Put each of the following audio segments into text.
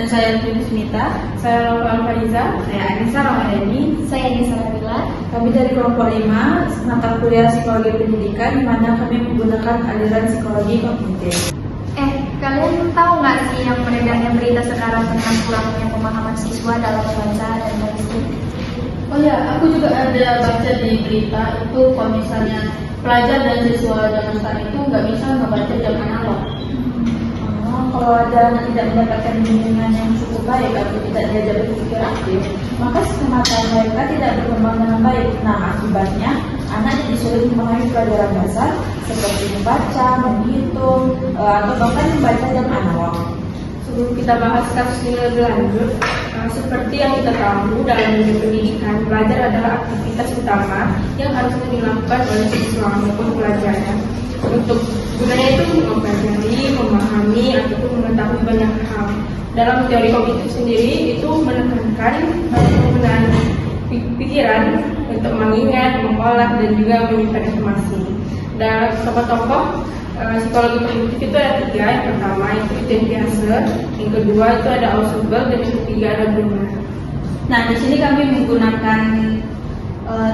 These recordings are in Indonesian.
Dan saya Tulis Mita, saya Laura Fariza, saya Anissa Ramadhani, Saya Nisa Nabila. kami dari kelompok 5, mata kuliah psikologi pendidikan, di mana kami menggunakan aliran psikologi kognitif. Kalian tahu nggak sih yang beredarnya berita sekarang tentang kurangnya pemahaman siswa dalam membaca dan menulis? Oh ya, aku juga ada baca di berita itu kalau misalnya pelajar dan siswa zaman sekarang itu nggak bisa membaca jam analog. Kalau ada anak tidak mendapatkan bimbingan yang cukup baik atau tidak diajar berpikir aktif, maka mata mereka tidak berkembang dengan baik. Nah, akibatnya anak jadi sulit memahami pelajaran dasar seperti membaca, menghitung, atau bahkan membaca jam analog. Sebelum kita bahas kasus ini lebih lanjut, seperti yang kita tahu dalam dunia pendidikan, belajar adalah aktivitas utama yang harusnya dilakukan oleh siswa maupun pelajarnya. Untuk gunanya itu mempelajari, memahami, ataupun mengetahui banyak hal. Dalam teori kognitif sendiri itu menekankan penggunaan pikiran untuk mengingat, mengolah, dan juga menyimpan informasi. Dalam tokoh-tokoh psikologi kognitif itu ada 3. Yang pertama itu Iden Piaget, yang kedua itu ada Ausubel, dan yang ketiga ada Brunner. Nah, di sini kami menggunakan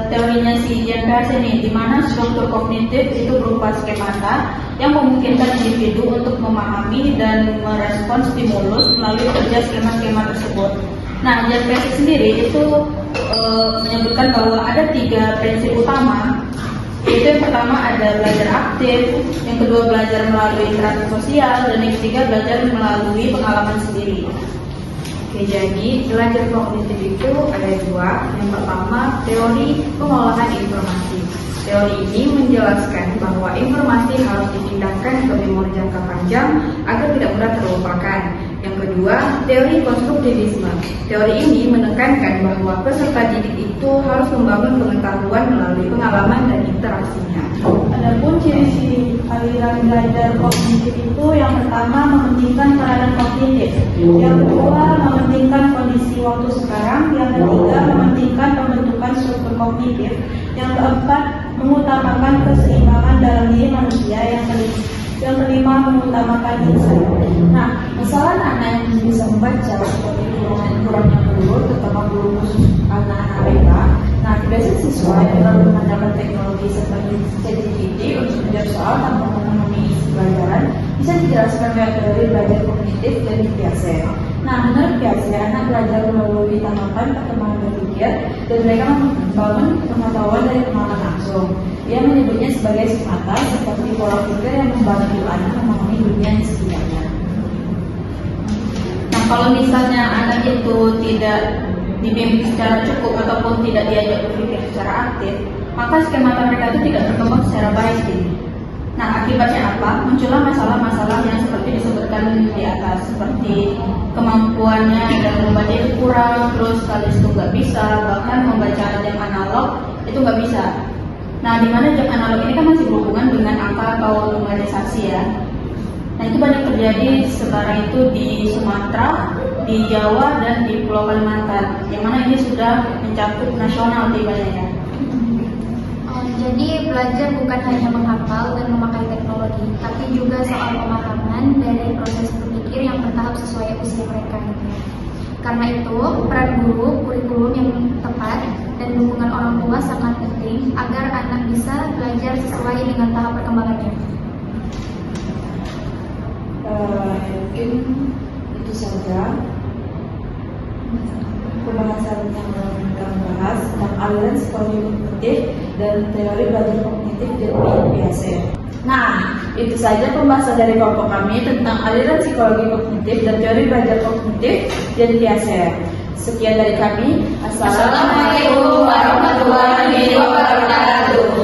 teorinya si Iden Piaget ini, di mana struktur kognitif itu berupa skemata yang memungkinkan individu untuk memahami dan merespons stimulus melalui kerja skema-skema tersebut. Nah, Iden Piaget sendiri itu menyebutkan bahwa ada 3 prinsip utama. Yaitu yang pertama ada belajar aktif, yang kedua belajar melalui interaksi sosial, dan yang ketiga belajar melalui pengalaman sendiri. Oke, jadi belajar kognitif itu ada 2. Yang pertama teori pengolahan informasi. Teori ini menjelaskan bahwa informasi harus dipindahkan ke memori jangka panjang agar tidak mudah terlupakan. Yang kedua, teori konstruktivisme. Teori ini menekankan bahwa peserta didik itu harus membangun pengetahuan melalui pengalaman dan interaksinya. Adapun ciri-ciri aliran belajar kognitif itu yang pertama mementingkan peranan kognitif, yang kedua mementingkan kondisi waktu sekarang, yang ketiga mementingkan pembentukan struktur kognitif, yang keempat mengutamakan keseimbangan dalam diri manusia, yang kelima mengutamakan insight. Nah, masalah anak yang bisa membaca seperti kurangnya guru, terutama guru khusus anak-anak BK. Nah, biasanya siswa yang terlalu mengandalkan teknologi seperti ChatGPT untuk menjawab soal tanpa memahami isi pelajaran bisa dijelaskan lewat teori belajar kognitif dari Piaget. Nah, menurut Piaget, anak belajar melalui tahapan perkembangan berpikir dan mereka membangun pengetahuan dari pengalaman langsung. Ia menyebutnya sebagai skemata seperti pola pikir yang membantu anak memahami dunia di sekitarnya. Nah, kalau misalnya anak itu tidak dibimbing secara cukup ataupun tidak diajak berpikir secara aktif, maka skemata mereka itu tidak berkembang secara baik. Nah, akibatnya apa? Muncullah masalah-masalah yang seperti disebutkan di atas, seperti kemampuannya dalam membaca itu kurang, terus tulis itu nggak bisa, bahkan membaca jam analog itu nggak bisa. Nah, di mana jam analog ini kan masih berhubungan dengan angka atau numerisasi ya. Nah, itu banyak terjadi sekarang itu di Sumatera, di Jawa, dan di Pulau Kalimantan, yang mana ini sudah mencakup nasional tipenya ya. Jadi belajar bukan hanya menghafal dan memakai teknologi, tapi juga soal pemahaman dari proses berpikir yang bertahap sesuai usia mereka. Karena itu, peran guru, kurikulum yang tepat, dan dukungan orang tua sangat penting agar anak bisa belajar sesuai dengan tahap perkembangannya. Mungkin itu saja pembahasan yang kita bahas tentang aliran psikologi kognitif dan teori belajar kognitif dari Piaget. Nah, itu saja pembahasan dari kelompok kami tentang aliran psikologi kognitif dan teori belajar kognitif dari Piaget. Sekian dari kami. Assalamualaikum warahmatullahi wabarakatuh.